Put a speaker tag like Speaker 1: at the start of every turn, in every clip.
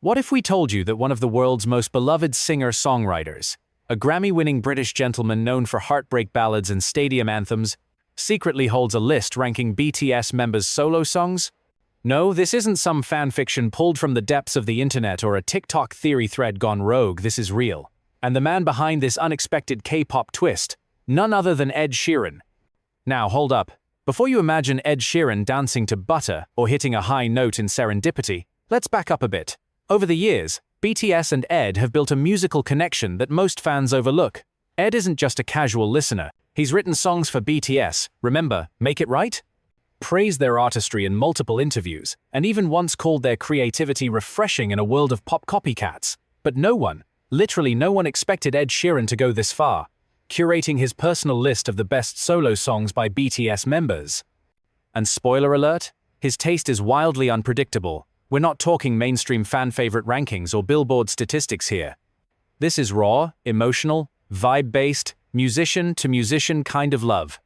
Speaker 1: What if we told you that one of the world's most beloved singer-songwriters, a Grammy-winning British gentleman known for heartbreak ballads and stadium anthems, secretly holds a list ranking BTS members' solo songs? No, this isn't some fanfiction pulled from the depths of the internet or a TikTok theory thread gone rogue. This is real. And the man behind this unexpected K-pop twist, none other than Ed Sheeran. Now, hold up. Before you imagine Ed Sheeran dancing to Butter or hitting a high note in Serendipity, let's back up a bit. Over the years, BTS and Ed have built a musical connection that most fans overlook. Ed isn't just a casual listener. He's written songs for BTS, remember, Make It Right? Praised their artistry in multiple interviews, and even once called their creativity refreshing in a world of pop copycats. But no one, literally no one expected Ed Sheeran to go this far, curating his personal list of the best solo songs by BTS members. And spoiler alert, his taste is wildly unpredictable. We're not talking mainstream fan-favorite rankings or Billboard statistics here. This is raw, emotional, vibe-based, musician-to-musician kind of love.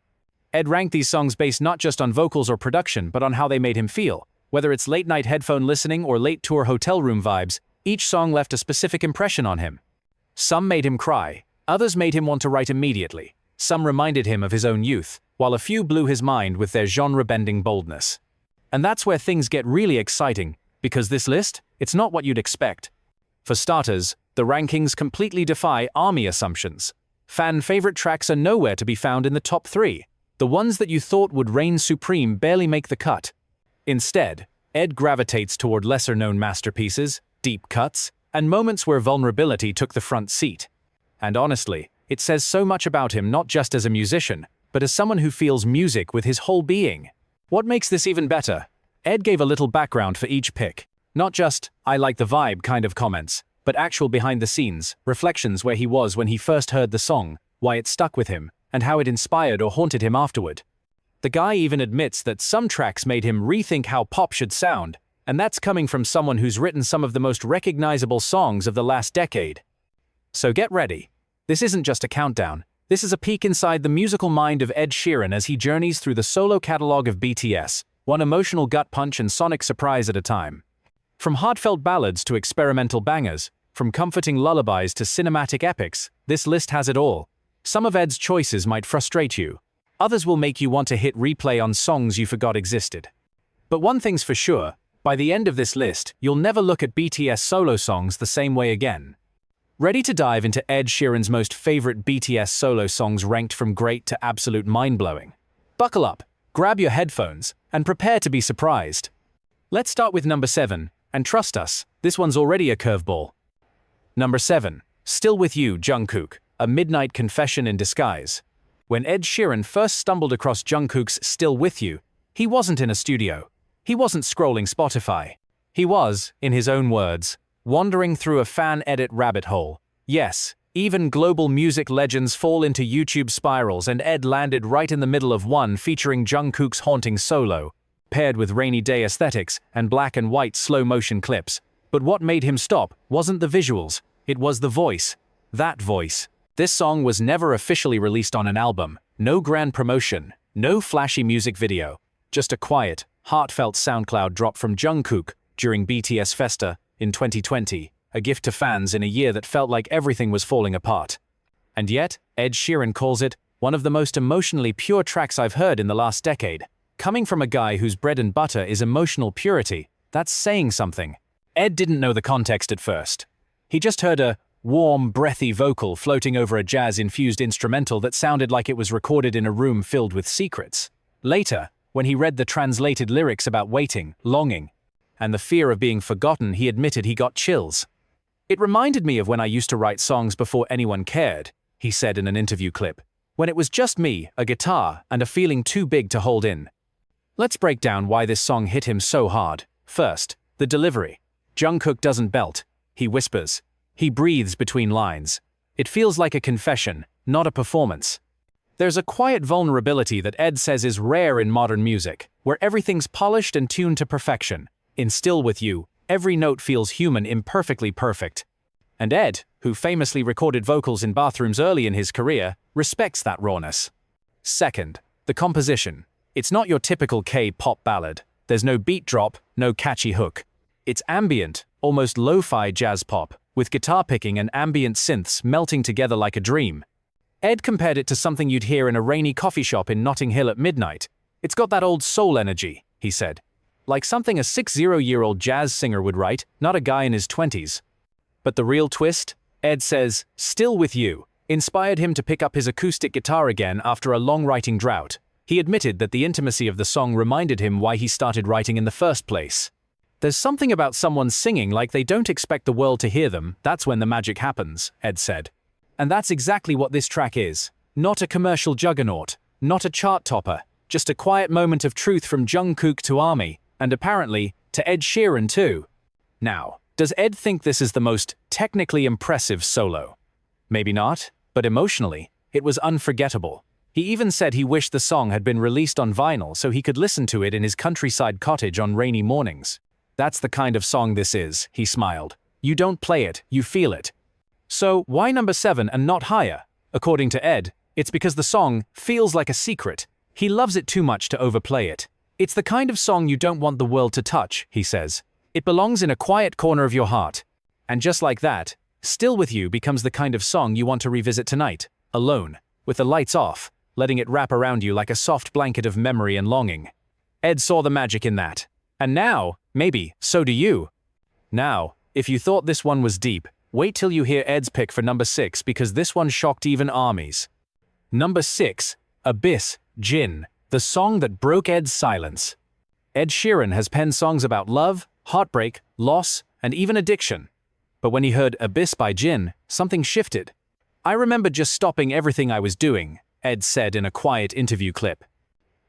Speaker 1: Ed ranked these songs based not just on vocals or production, but on how they made him feel. Whether it's late-night headphone listening or late-tour hotel room vibes, each song left a specific impression on him. Some made him cry, others made him want to write immediately. Some reminded him of his own youth, while a few blew his mind with their genre-bending boldness. And that's where things get really exciting, because this list, it's not what you'd expect. For starters, the rankings completely defy ARMY assumptions. Fan-favorite tracks are nowhere to be found in the top 3. The ones that you thought would reign supreme barely make the cut. Instead, Ed gravitates toward lesser-known masterpieces, deep cuts, and moments where vulnerability took the front seat. And honestly, it says so much about him not just as a musician, but as someone who feels music with his whole being. What makes this even better? Ed gave a little background for each pick. Not just, I like the vibe kind of comments, but actual behind-the-scenes, reflections where he was when he first heard the song, why it stuck with him, and how it inspired or haunted him afterward. The guy even admits that some tracks made him rethink how pop should sound, and that's coming from someone who's written some of the most recognizable songs of the last decade. So get ready. This isn't just a countdown. This is a peek inside the musical mind of Ed Sheeran as he journeys through the solo catalog of BTS, one emotional gut punch and sonic surprise at a time. From heartfelt ballads to experimental bangers, from comforting lullabies to cinematic epics, this list has it all. Some of Ed's choices might frustrate you. Others will make you want to hit replay on songs you forgot existed. But one thing's for sure, by the end of this list, you'll never look at BTS solo songs the same way again. Ready to dive into Ed Sheeran's most favorite BTS solo songs ranked from great to absolute mind-blowing? Buckle up, grab your headphones, and prepare to be surprised. Let's start with number 7, and trust us, this one's already a curveball. Number 7, Still With You, Jungkook, a midnight confession in disguise. When Ed Sheeran first stumbled across Jungkook's Still With You, he wasn't in a studio. He wasn't scrolling Spotify. He was, in his own words, wandering through a fan edit rabbit hole. Yes, even global music legends fall into YouTube spirals, and Ed landed right in the middle of one featuring Jungkook's haunting solo, paired with rainy day aesthetics and black and white slow-motion clips. But what made him stop wasn't the visuals, it was the voice. That voice. This song was never officially released on an album, no grand promotion, no flashy music video, just a quiet, heartfelt SoundCloud drop from Jungkook during BTS Festa in 2020, a gift to fans in a year that felt like everything was falling apart. And yet, Ed Sheeran calls it one of the most emotionally pure tracks I've heard in the last decade. Coming from a guy whose bread and butter is emotional purity, that's saying something. Ed didn't know the context at first. He just heard a warm, breathy vocal floating over a jazz-infused instrumental that sounded like it was recorded in a room filled with secrets. Later, when he read the translated lyrics about waiting, longing, and the fear of being forgotten, he admitted he got chills. It reminded me of when I used to write songs before anyone cared, he said in an interview clip, when it was just me, a guitar, and a feeling too big to hold in. Let's break down why this song hit him so hard. First, the delivery. Jungkook doesn't belt, he whispers. He breathes between lines. It feels like a confession, not a performance. There's a quiet vulnerability that Ed says is rare in modern music, where everything's polished and tuned to perfection. In Still With You, every note feels human, imperfectly perfect. And Ed, who famously recorded vocals in bathrooms early in his career, respects that rawness. Second, the composition. It's not your typical K-pop ballad. There's no beat drop, no catchy hook. It's ambient, almost lo-fi jazz pop, with guitar picking and ambient synths melting together like a dream. Ed compared it to something you'd hear in a rainy coffee shop in Notting Hill at midnight. It's got that old soul energy, he said. Like something a 60-year-old jazz singer would write, not a guy in his 20s. But the real twist? Ed says, "Still With You," inspired him to pick up his acoustic guitar again after a long writing drought. He admitted that the intimacy of the song reminded him why he started writing in the first place. There's something about someone singing like they don't expect the world to hear them, that's when the magic happens, Ed said. And that's exactly what this track is. Not a commercial juggernaut, not a chart topper, just a quiet moment of truth from Jungkook to ARMY, and apparently, to Ed Sheeran too. Now, does Ed think this is the most technically impressive solo? Maybe not, but emotionally, it was unforgettable. He even said he wished the song had been released on vinyl so he could listen to it in his countryside cottage on rainy mornings. That's the kind of song this is, he smiled. You don't play it, you feel it. So, why number 7 and not higher? According to Ed, it's because the song feels like a secret. He loves it too much to overplay it. It's the kind of song you don't want the world to touch, he says. It belongs in a quiet corner of your heart. And just like that, Still With You becomes the kind of song you want to revisit tonight, alone, with the lights off, letting it wrap around you like a soft blanket of memory and longing. Ed saw the magic in that. And now, maybe, so do you. Now, if you thought this one was deep, wait till you hear Ed's pick for number 6 because this one shocked even armies. Number 6, Abyss, Jin, the song that broke Ed's silence. Ed Sheeran has penned songs about love, heartbreak, loss, and even addiction. But when he heard Abyss by Jin, something shifted. I remember just stopping everything I was doing, Ed said in a quiet interview clip.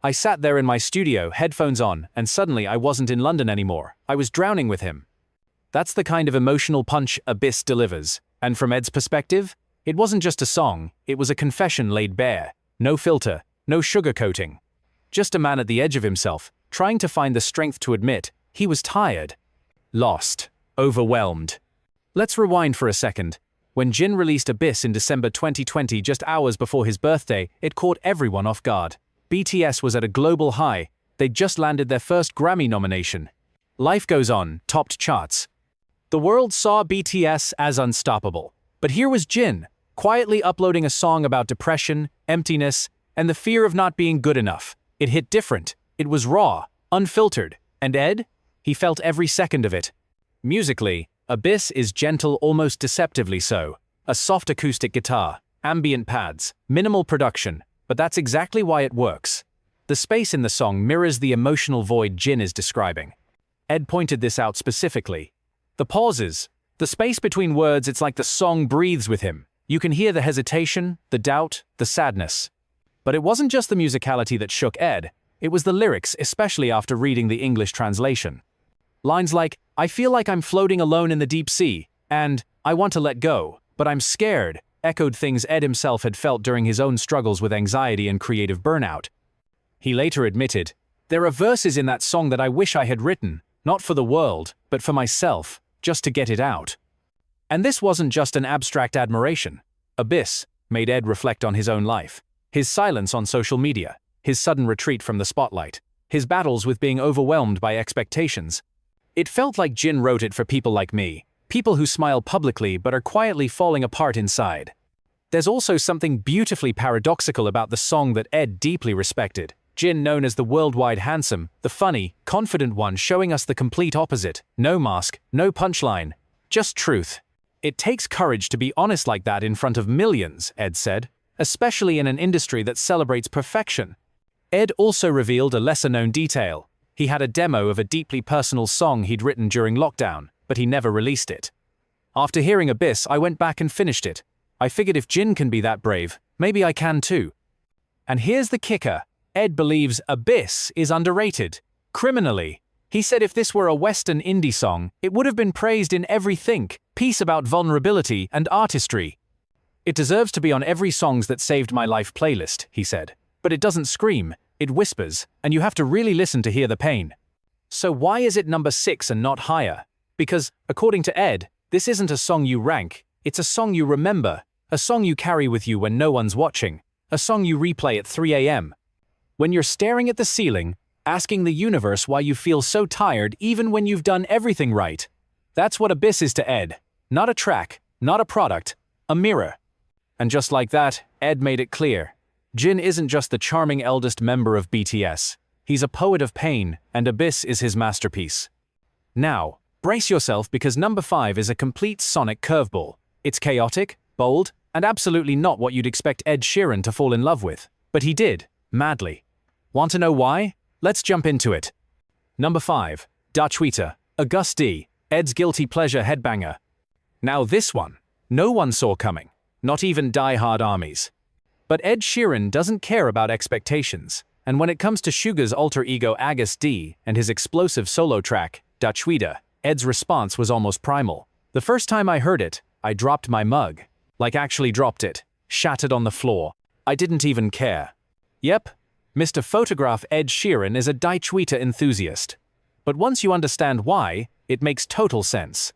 Speaker 1: I sat there in my studio, headphones on, and suddenly I wasn't in London anymore. I was drowning with him. That's the kind of emotional punch Abyss delivers. And from Ed's perspective, it wasn't just a song, it was a confession laid bare. No filter, no sugarcoating. Just a man at the edge of himself, trying to find the strength to admit he was tired, lost, overwhelmed. Let's rewind for a second. When Jin released Abyss in December 2020, just hours before his birthday, it caught everyone off guard. BTS was at a global high. They'd just landed their first Grammy nomination. Life Goes On topped charts. The world saw BTS as unstoppable. But here was Jin, quietly uploading a song about depression, emptiness, and the fear of not being good enough. It hit different. It was raw, unfiltered. And Ed? He felt every second of it. Musically, Abyss is gentle, almost deceptively so. A soft acoustic guitar, ambient pads, minimal production, but that's exactly why it works. The space in the song mirrors the emotional void Jin is describing. Ed pointed this out specifically. The pauses, the space between words, it's like the song breathes with him. You can hear the hesitation, the doubt, the sadness. But it wasn't just the musicality that shook Ed, it was the lyrics, especially after reading the English translation. Lines like, "I feel like I'm floating alone in the deep sea," and "I want to let go, but I'm scared," echoed things Ed himself had felt during his own struggles with anxiety and creative burnout. He later admitted, "There are verses in that song that I wish I had written, not for the world, but for myself, just to get it out." And this wasn't just an abstract admiration. Abyss made Ed reflect on his own life, his silence on social media, his sudden retreat from the spotlight, his battles with being overwhelmed by expectations. It felt like Jin wrote it for people like me, people who smile publicly but are quietly falling apart inside. There's also something beautifully paradoxical about the song that Ed deeply respected. Jin, known as the worldwide handsome, the funny, confident one, showing us the complete opposite. No mask, no punchline, just truth. It takes courage to be honest like that in front of millions, Ed said, especially in an industry that celebrates perfection. Ed also revealed a lesser-known detail. He had a demo of a deeply personal song he'd written during lockdown, but he never released it. After hearing Abyss, I went back and finished it. I figured if Jin can be that brave, maybe I can too. And here's the kicker. Ed believes Abyss is underrated. Criminally. He said if this were a Western indie song, it would have been praised in every piece about vulnerability and artistry. It deserves to be on every Songs That Saved My Life playlist, he said. But it doesn't scream, it whispers, and you have to really listen to hear the pain. So why is it number 6 and not higher? Because, according to Ed, this isn't a song you rank, it's a song you remember, a song you carry with you when no one's watching, a song you replay at 3 a.m. When you're staring at the ceiling, asking the universe why you feel so tired even when you've done everything right. That's what Abyss is to Ed. Not a track, not a product, a mirror. And just like that, Ed made it clear. Jin isn't just the charming eldest member of BTS. He's a poet of pain, and Abyss is his masterpiece. Now, brace yourself because number 5 is a complete sonic curveball. It's chaotic, bold, and absolutely not what you'd expect Ed Sheeran to fall in love with. But he did, madly. Want to know why? Let's jump into it. Number 5. Daechwita, Agust D, Ed's guilty pleasure headbanger. Now this one, no one saw coming, not even die-hard armies. But Ed Sheeran doesn't care about expectations, and when it comes to Suga's alter ego Agust D and his explosive solo track, Daechwita, Ed's response was almost primal. The first time I heard it, I dropped my mug. Like actually dropped it, shattered on the floor. I didn't even care. Yep, Mr. Photograph Ed Sheeran is a Daechwita enthusiast. But once you understand why, it makes total sense.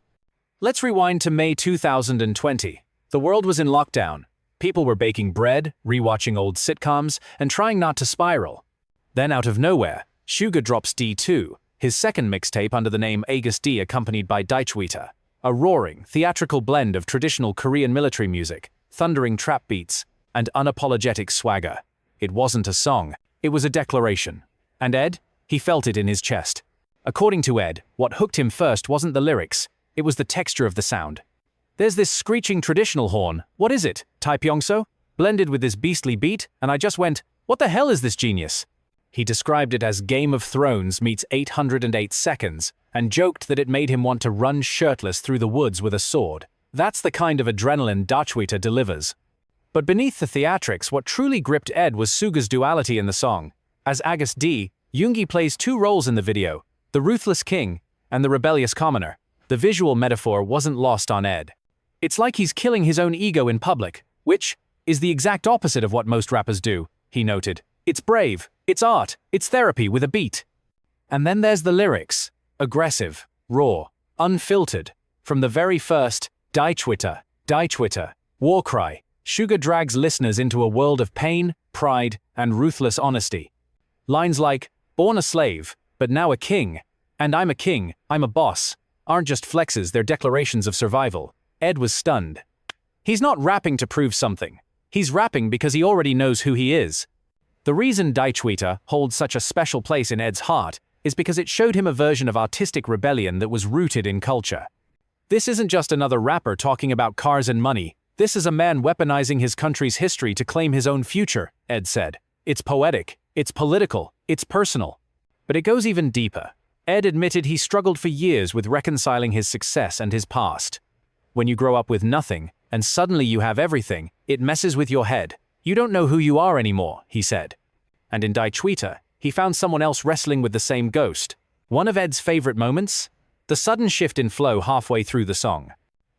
Speaker 1: Let's rewind to May 2020. The world was in lockdown. People were baking bread, rewatching old sitcoms, and trying not to spiral. Then out of nowhere, Suga drops D2, his second mixtape under the name Agust D accompanied by Daechwita. A roaring, theatrical blend of traditional Korean military music, thundering trap beats, and unapologetic swagger. It wasn't a song, it was a declaration. And Ed? He felt it in his chest. According to Ed, what hooked him first wasn't the lyrics, it was the texture of the sound. There's this screeching traditional horn, what is it, Taepyeongso? Blended with this beastly beat, and I just went, what the hell is this genius? He described it as Game of Thrones meets 808 seconds, and joked that it made him want to run shirtless through the woods with a sword. That's the kind of adrenaline Daechwita delivers. But beneath the theatrics, what truly gripped Ed was Suga's duality in the song. As Agust D, Yoongi plays two roles in the video, the ruthless king and the rebellious commoner. The visual metaphor wasn't lost on Ed. It's like he's killing his own ego in public, which is the exact opposite of what most rappers do, he noted. It's brave, it's art, it's therapy with a beat. And then there's the lyrics. Aggressive, raw, unfiltered. From the very first, Daechwita, Daechwita, war cry, Suga drags listeners into a world of pain, pride, and ruthless honesty. Lines like, born a slave, but now a king, and I'm a king, I'm a boss, aren't just flexes, they're declarations of survival. Ed was stunned. He's not rapping to prove something. He's rapping because he already knows who he is. The reason Daechwita holds such a special place in Ed's heart is because it showed him a version of artistic rebellion that was rooted in culture. This isn't just another rapper talking about cars and money. This is a man weaponizing his country's history to claim his own future, Ed said. It's poetic, it's political, it's personal. But it goes even deeper. Ed admitted he struggled for years with reconciling his success and his past. When you grow up with nothing, and suddenly you have everything, it messes with your head. You don't know who you are anymore, he said. And in Daechwita, he found someone else wrestling with the same ghost. One of Ed's favorite moments? The sudden shift in flow halfway through the song.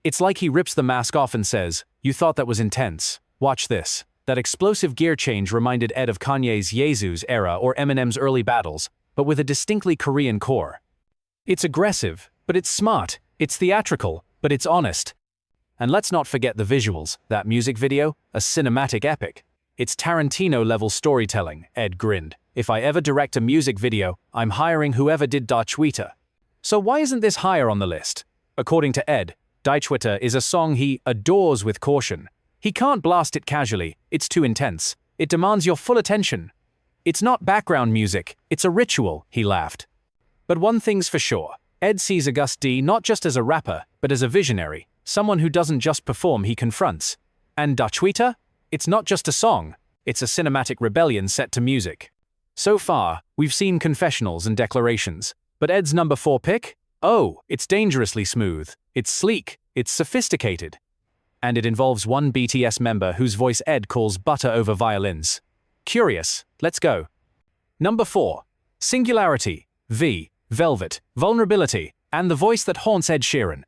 Speaker 1: It's like he rips the mask off and says, "You thought that was intense. Watch this." That explosive gear change reminded Ed of Kanye's Yesu's era or Eminem's early battles, but with a distinctly Korean core. It's aggressive, but it's smart. It's theatrical, but it's honest. And let's not forget the visuals. That music video, a cinematic epic. It's Tarantino-level storytelling, Ed grinned. If I ever direct a music video, I'm hiring whoever did Daechwita. So why isn't this higher on the list? According to Ed, Daechwita is a song he adores with caution. He can't blast it casually, it's too intense. It demands your full attention. It's not background music, it's a ritual, he laughed. But one thing's for sure, Ed sees Agust D not just as a rapper, but as a visionary, someone who doesn't just perform, he confronts. And Daechwita? It's not just a song, it's a cinematic rebellion set to music. So far, we've seen confessionals and declarations, but Ed's number 4 pick? Oh, it's dangerously smooth, it's sleek, it's sophisticated. And it involves one BTS member whose voice Ed calls butter over violins. Curious, let's go. Number 4. Singularity, V, Velvet, Vulnerability, and the voice that haunts Ed Sheeran.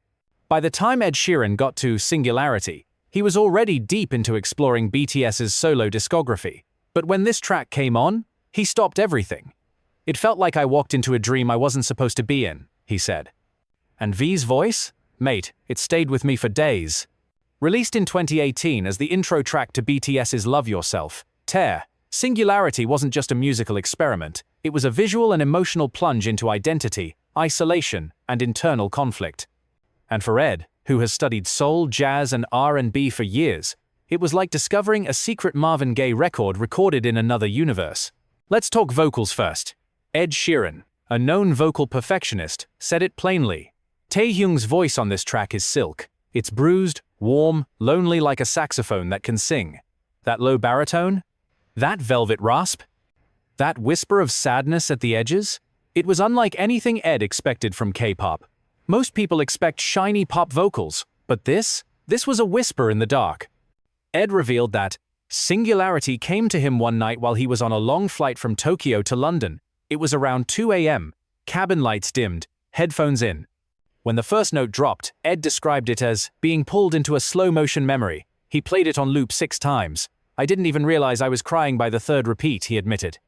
Speaker 1: By the time Ed Sheeran got to Singularity, he was already deep into exploring BTS's solo discography. But when this track came on, he stopped everything. It felt like I walked into a dream I wasn't supposed to be in, he said. And V's voice? Mate, it stayed with me for days. Released in 2018 as the intro track to BTS's Love Yourself, Tear, Singularity wasn't just a musical experiment, it was a visual and emotional plunge into identity, isolation, and internal conflict. And for Ed, who has studied soul, jazz, and R&B for years, it was like discovering a secret Marvin Gaye record recorded in another universe. Let's talk vocals first. Ed Sheeran, a known vocal perfectionist, said it plainly. Taehyung's voice on this track is silk. It's bruised, warm, lonely like a saxophone that can sing. That low baritone? That velvet rasp? That whisper of sadness at the edges? It was unlike anything Ed expected from K-pop. Most people expect shiny pop vocals, but this was a whisper in the dark. Ed revealed that Singularity came to him one night while he was on a long flight from Tokyo to London. It was around 2 a.m., cabin lights dimmed, headphones in. When the first note dropped, Ed described it as being pulled into a slow-motion memory. He played it on loop 6 times. I didn't even realize I was crying by the third repeat, he admitted.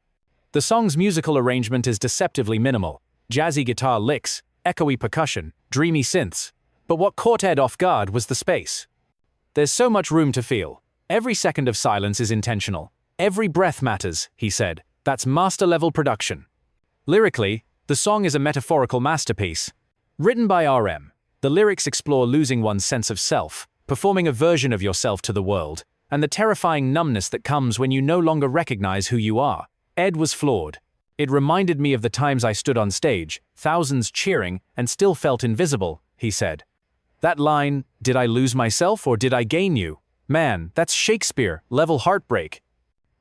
Speaker 1: The song's musical arrangement is deceptively minimal. Jazzy guitar licks, echoey percussion, dreamy synths. But what caught Ed off guard was the space. There's so much room to feel. Every second of silence is intentional. Every breath matters, he said. That's master-level production. Lyrically, the song is a metaphorical masterpiece. Written by RM, the lyrics explore losing one's sense of self, performing a version of yourself to the world, and the terrifying numbness that comes when you no longer recognize who you are. Ed was floored. It reminded me of the times I stood on stage, thousands cheering, and still felt invisible, he said. That line, did I lose myself or did I gain you? Man, that's Shakespeare-level heartbreak.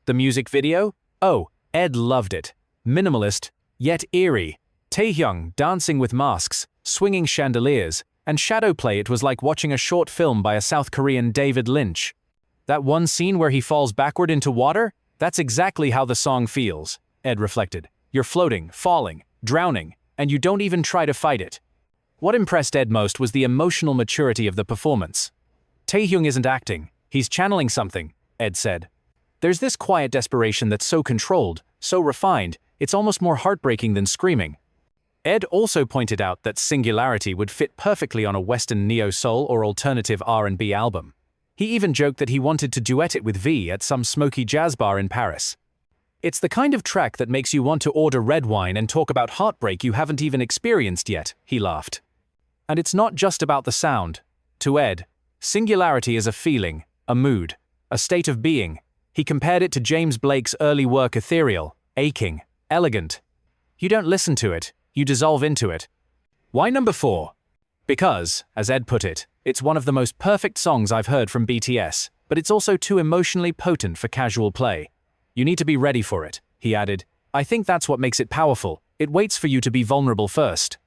Speaker 1: The music video? Oh, Ed loved it. Minimalist, yet eerie. Taehyung dancing with masks, swinging chandeliers, and shadow play. It was like watching a short film by a South Korean David Lynch. That one scene where he falls backward into water? That's exactly how the song feels, Ed reflected. You're floating, falling, drowning, and you don't even try to fight it. What impressed Ed most was the emotional maturity of the performance. Taehyung isn't acting, he's channeling something, Ed said. There's this quiet desperation that's so controlled, so refined, it's almost more heartbreaking than screaming. Ed also pointed out that Singularity would fit perfectly on a Western neo-soul or alternative R&B album. He even joked that he wanted to duet it with V at some smoky jazz bar in Paris. It's the kind of track that makes you want to order red wine and talk about heartbreak you haven't even experienced yet, he laughed. And it's not just about the sound. To Ed, Singularity is a feeling, a mood, a state of being. He compared it to James Blake's early work ethereal, aching, elegant. You don't listen to it, you dissolve into it. Why number 4? Because, as Ed put it, it's one of the most perfect songs I've heard from BTS, but it's also too emotionally potent for casual play. You need to be ready for it, he added. I think that's what makes it powerful. It waits for you to be vulnerable first.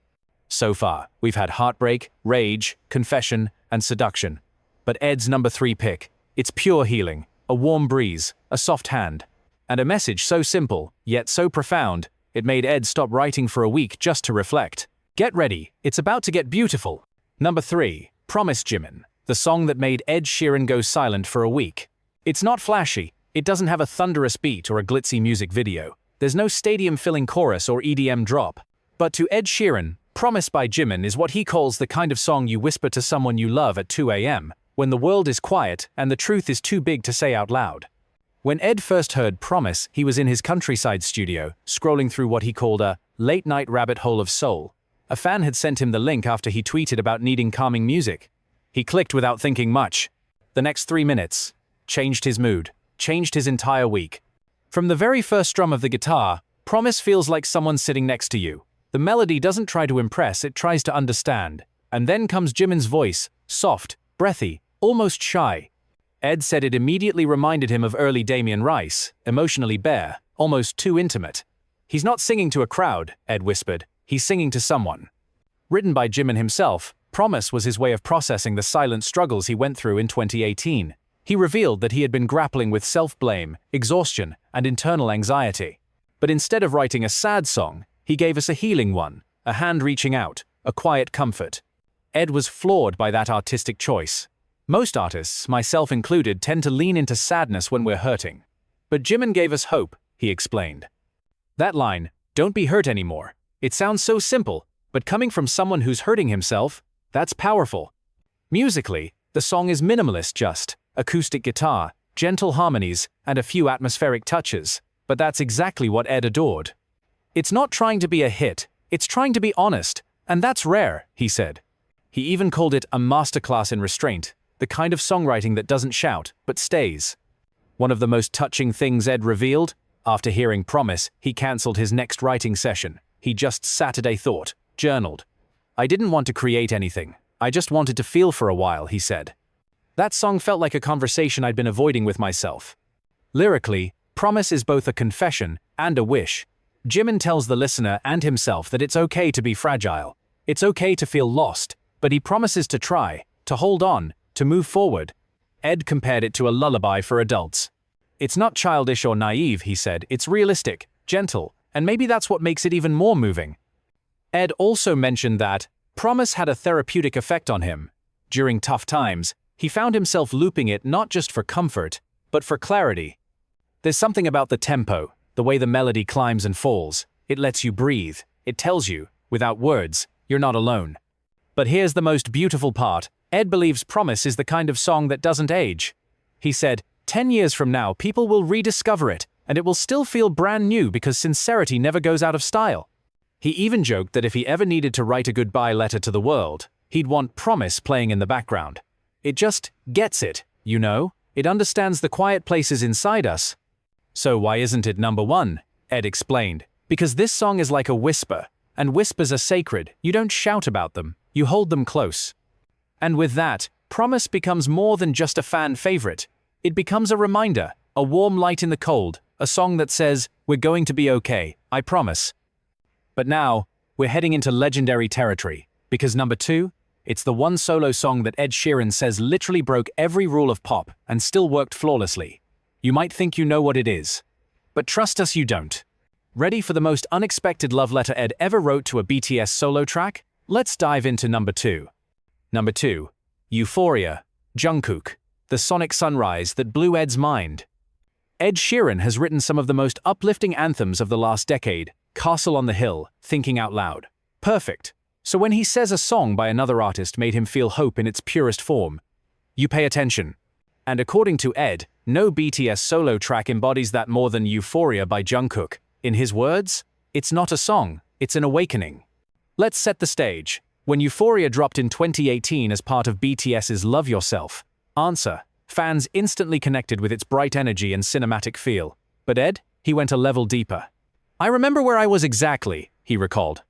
Speaker 1: So far, we've had heartbreak, rage, confession, and seduction. But Ed's number 3 pick, it's pure healing, a warm breeze, a soft hand, and a message so simple, yet so profound, it made Ed stop writing for a week just to reflect. Get ready, it's about to get beautiful. Number 3, Promise Jimin, the song that made Ed Sheeran go silent for a week. It's not flashy, it doesn't have a thunderous beat or a glitzy music video. There's no stadium-filling chorus or EDM drop. But to Ed Sheeran, Promise by Jimin is what he calls the kind of song you whisper to someone you love at 2 a.m., when the world is quiet and the truth is too big to say out loud. When Ed first heard Promise, he was in his countryside studio, scrolling through what he called a late-night rabbit hole of soul. A fan had sent him the link after he tweeted about needing calming music. He clicked without thinking much. The next 3 minutes changed his mood, changed his entire week. From the very first strum of the guitar, Promise feels like someone sitting next to you. The melody doesn't try to impress, it tries to understand. And then comes Jimin's voice, soft, breathy, almost shy. Ed said it immediately reminded him of early Damien Rice, emotionally bare, almost too intimate. He's not singing to a crowd, Ed whispered, he's singing to someone. Written by Jimin himself, Promise was his way of processing the silent struggles he went through in 2018. He revealed that he had been grappling with self-blame, exhaustion, and internal anxiety. But instead of writing a sad song, he gave us a healing one, a hand reaching out, a quiet comfort. Ed was floored by that artistic choice. Most artists, myself included, tend to lean into sadness when we're hurting. But Jimin gave us hope, he explained. That line, "Don't be hurt anymore," it sounds so simple, but coming from someone who's hurting himself, that's powerful. Musically, the song is minimalist, just acoustic guitar, gentle harmonies, and a few atmospheric touches, but that's exactly what Ed adored. It's not trying to be a hit, it's trying to be honest, and that's rare, he said. He even called it a masterclass in restraint, the kind of songwriting that doesn't shout, but stays. One of the most touching things Ed revealed, after hearing Promise, he cancelled his next writing session. He just Saturday thought, journaled. I didn't want to create anything. I just wanted to feel for a while, he said. That song felt like a conversation I'd been avoiding with myself. Lyrically, Promise is both a confession and a wish. Jimin tells the listener and himself that it's okay to be fragile. It's okay to feel lost, but he promises to try, to hold on, to move forward. Ed compared it to a lullaby for adults. It's not childish or naive, he said, it's realistic, gentle, and maybe that's what makes it even more moving. Ed also mentioned that Promise had a therapeutic effect on him. During tough times, he found himself looping it not just for comfort, but for clarity. There's something about the tempo, the way the melody climbs and falls. It lets you breathe. It tells you, without words, you're not alone. But here's the most beautiful part. Ed believes Promise is the kind of song that doesn't age. He said, 10 years from now, people will rediscover it, and it will still feel brand new because sincerity never goes out of style. He even joked that if he ever needed to write a goodbye letter to the world, he'd want Promise playing in the background. It just gets it, you know? It understands the quiet places inside us. So why isn't it number one? Ed explained. Because this song is like a whisper, and whispers are sacred. You don't shout about them, you hold them close. And with that, Promise becomes more than just a fan favorite. It becomes a reminder, a warm light in the cold, a song that says, we're going to be okay, I promise. But now, we're heading into legendary territory, because number two, it's the one solo song that Ed Sheeran says literally broke every rule of pop and still worked flawlessly. You might think you know what it is, but trust us, you don't. Ready for the most unexpected love letter Ed ever wrote to a BTS solo track? Let's dive into number two. Number 2. Euphoria, Jungkook, the sonic sunrise that blew Ed's mind. Ed Sheeran has written some of the most uplifting anthems of the last decade, Castle on the Hill, Thinking Out Loud. Perfect. So when he says a song by another artist made him feel hope in its purest form, you pay attention. And according to Ed, no BTS solo track embodies that more than Euphoria by Jungkook. In his words, it's not a song, it's an awakening. Let's set the stage. When Euphoria dropped in 2018 as part of BTS's Love Yourself, answer, fans instantly connected with its bright energy and cinematic feel. But Ed, he went a level deeper. I remember where I was exactly, he recalled.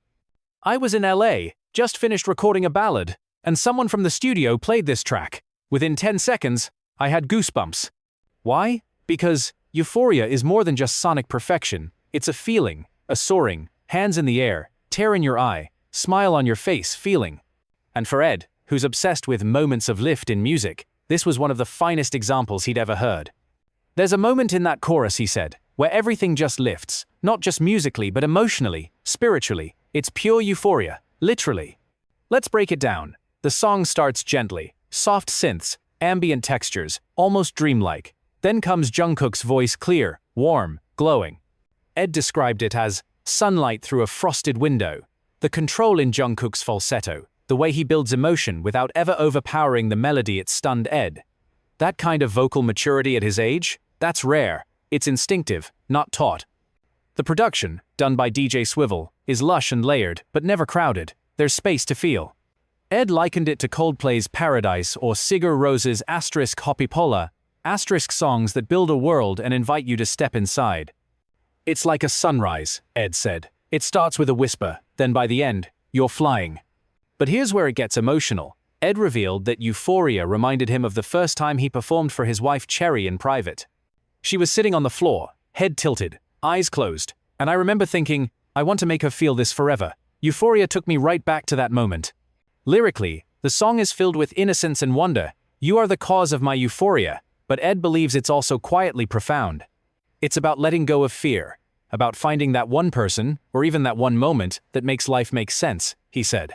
Speaker 1: I was in LA, just finished recording a ballad, and someone from the studio played this track. Within 10 seconds, I had goosebumps. Why? Because Euphoria is more than just sonic perfection. It's a feeling, a soaring, hands in the air, tear in your eye, smile on your face feeling. And for Ed, who's obsessed with moments of lift in music, this was one of the finest examples he'd ever heard. There's a moment in that chorus, he said, where everything just lifts, not just musically but emotionally, spiritually. It's pure euphoria, literally. Let's break it down. The song starts gently, soft synths, ambient textures, almost dreamlike. Then comes Jungkook's voice, clear, warm, glowing. Ed described it as sunlight through a frosted window. The control in Jungkook's falsetto, the way he builds emotion without ever overpowering the melody, it stunned Ed. That kind of vocal maturity at his age? That's rare. It's instinctive, not taught. The production, done by DJ Swivel, is lush and layered, but never crowded. There's space to feel. Ed likened it to Coldplay's Paradise or Sigur Ros's *Hopipola, songs that build a world and invite you to step inside. It's like a sunrise, Ed said. It starts with a whisper, then by the end, you're flying. But here's where it gets emotional. Ed revealed that Euphoria reminded him of the first time he performed for his wife Cherry in private. She was sitting on the floor, head tilted, eyes closed, and I remember thinking, I want to make her feel this forever. Euphoria took me right back to that moment. Lyrically, the song is filled with innocence and wonder. You are the cause of my euphoria, but Ed believes it's also quietly profound. It's about letting go of fear, about finding that one person, or even that one moment, that makes life make sense, he said.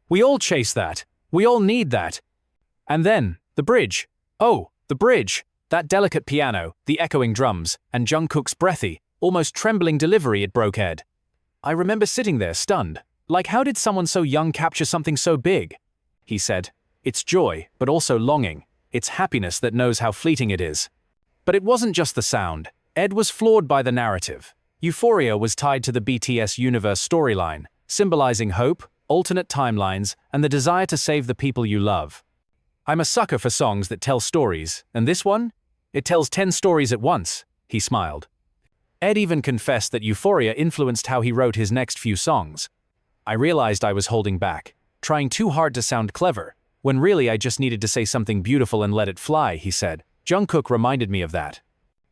Speaker 1: We all chase that. We all need that. And then, the bridge. Oh, the bridge. That delicate piano, the echoing drums, and Jungkook's breathy, almost trembling delivery, it broke Ed. I remember sitting there stunned. Like, how did someone so young capture something so big? He said, it's joy, but also longing. It's happiness that knows how fleeting it is. But it wasn't just the sound. Ed was floored by the narrative. Euphoria was tied to the BTS universe storyline, symbolizing hope, alternate timelines, and the desire to save the people you love. I'm a sucker for songs that tell stories, and this one? It tells 10 stories at once, he smiled. Ed even confessed that Euphoria influenced how he wrote his next few songs. I realized I was holding back, trying too hard to sound clever, when really I just needed to say something beautiful and let it fly, he said. Jungkook reminded me of that.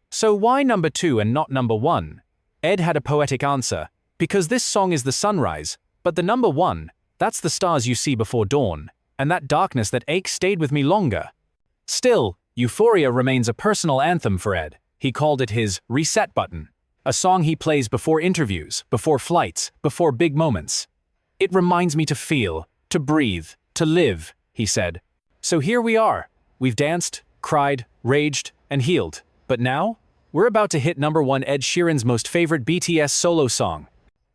Speaker 1: So why number 2 and not number 1? Ed had a poetic answer. Because this song is the sunrise, but the number 1, that's the stars you see before dawn, and that darkness that aches stayed with me longer. Still, Euphoria remains a personal anthem for Ed. He called it his reset button, a song he plays before interviews, before flights, before big moments. It reminds me to feel, to breathe, to live, he said. So here we are. We've danced, cried, raged, and healed. But now, we're about to hit number 1 Ed Sheeran's most favorite BTS solo song.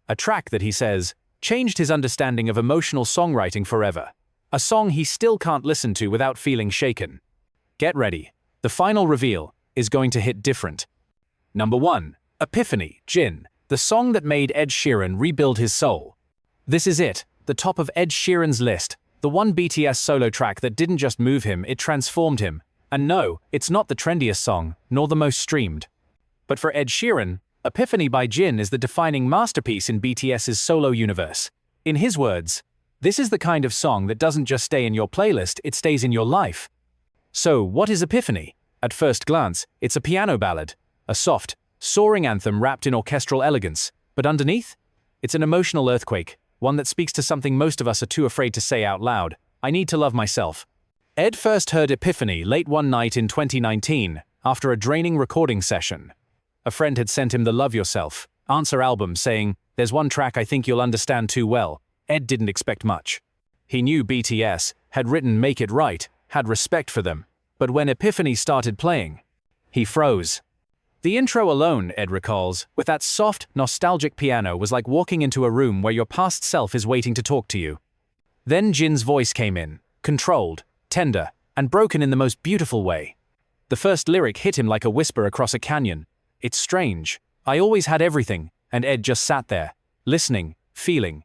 Speaker 1: A track that he says changed his understanding of emotional songwriting forever. A song he still can't listen to without feeling shaken. Get ready. The final reveal is going to hit different. Number 1. Epiphany, Jin, the song that made Ed Sheeran rebuild his soul. This is it, the top of Ed Sheeran's list, the one BTS solo track that didn't just move him, it transformed him. And no, it's not the trendiest song, nor the most streamed. But for Ed Sheeran, Epiphany by Jin is the defining masterpiece in BTS's solo universe. In his words, this is the kind of song that doesn't just stay in your playlist, it stays in your life. So, what is Epiphany? At first glance, it's a piano ballad, a soft, soaring anthem wrapped in orchestral elegance. But underneath? It's an emotional earthquake, one that speaks to something most of us are too afraid to say out loud. I need to love myself. Ed first heard Epiphany late one night in 2019, after a draining recording session. A friend had sent him the Love Yourself Answer album saying, "There's one track I think you'll understand too well." Ed didn't expect much. He knew BTS had written Make It Right, had respect for them. But when Epiphany started playing, he froze. The intro alone, Ed recalls, with that soft, nostalgic piano was like walking into a room where your past self is waiting to talk to you. Then Jin's voice came in, controlled, tender, and broken in the most beautiful way. The first lyric hit him like a whisper across a canyon. It's strange. I always had everything, and Ed just sat there, listening, feeling,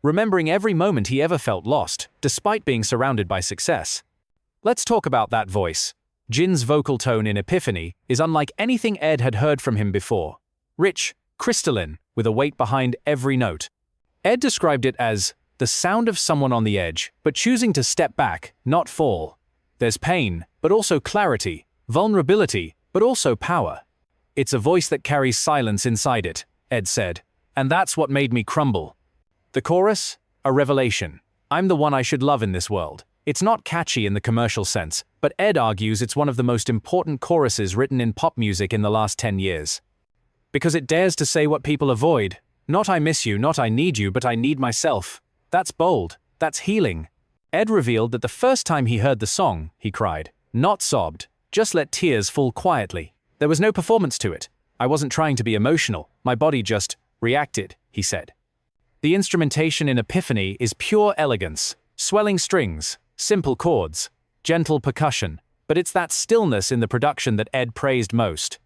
Speaker 1: remembering every moment he ever felt lost, despite being surrounded by success. Let's talk about that voice. Jin's vocal tone in Epiphany is unlike anything Ed had heard from him before. Rich, crystalline, with a weight behind every note. Ed described it as the sound of someone on the edge, but choosing to step back, not fall. There's pain, but also clarity, vulnerability, but also power. It's a voice that carries silence inside it, Ed said, and that's what made me crumble. The chorus? A revelation. I'm the one I should love in this world. It's not catchy in the commercial sense, but Ed argues it's one of the most important choruses written in pop music in the last 10 years. Because it dares to say what people avoid. Not I miss you, not I need you, but I need myself. That's bold. That's healing. Ed revealed that the first time he heard the song, he cried. Not sobbed. Just let tears fall quietly. There was no performance to it. I wasn't trying to be emotional. My body just reacted, he said. The instrumentation in Epiphany is pure elegance. Swelling strings, simple chords, gentle percussion. But it's that stillness in the production that Ed praised most.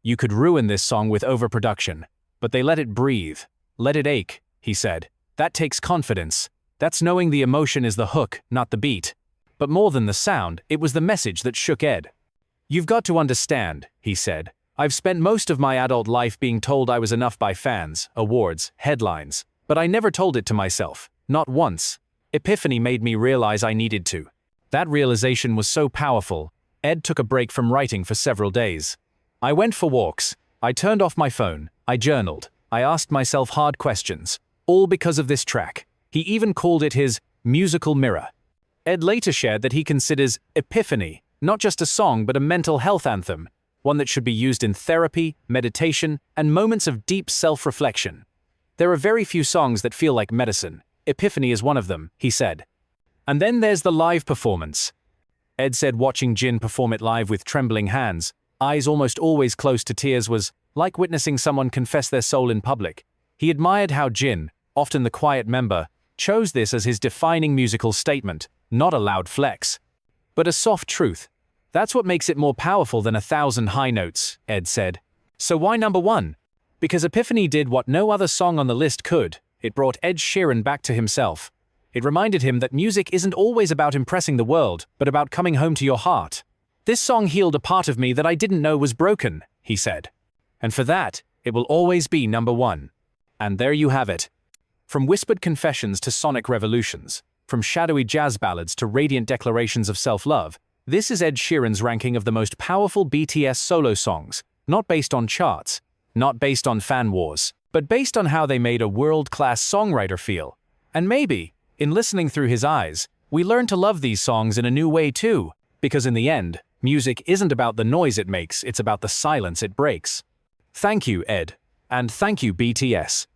Speaker 1: You could ruin this song with overproduction, but they let it breathe. Let it ache, he said. That takes confidence. That's knowing the emotion is the hook, not the beat. But more than the sound, it was the message that shook Ed. You've got to understand, he said. I've spent most of my adult life being told I was enough by fans, awards, headlines. But I never told it to myself. Not once. Epiphany made me realize I needed to. That realization was so powerful, Ed took a break from writing for several days. I went for walks. I turned off my phone. I journaled. I asked myself hard questions. All because of this track. He even called it his musical mirror. Ed later shared that he considers Epiphany not just a song but a mental health anthem, one that should be used in therapy, meditation, and moments of deep self-reflection. There are very few songs that feel like medicine. Epiphany is one of them, he said. And then there's the live performance. Ed said watching Jin perform it live with trembling hands, eyes almost always close to tears, was like witnessing someone confess their soul in public. He admired how Jin, often the quiet member, chose this as his defining musical statement, not a loud flex, but a soft truth. That's what makes it more powerful than 1,000 high notes, Ed said. So why number 1? Because Epiphany did what no other song on the list could. It brought Ed Sheeran back to himself. It reminded him that music isn't always about impressing the world, but about coming home to your heart. This song healed a part of me that I didn't know was broken, he said. And for that, it will always be number one. And there you have it. From whispered confessions to sonic revolutions, from shadowy jazz ballads to radiant declarations of self-love, this is Ed Sheeran's ranking of the most powerful BTS solo songs, not based on charts, not based on fan wars, but based on how they made a world-class songwriter feel. And maybe, in listening through his eyes, we learn to love these songs in a new way too, because in the end, music isn't about the noise it makes, it's about the silence it breaks. Thank you, Ed. And thank you, BTS.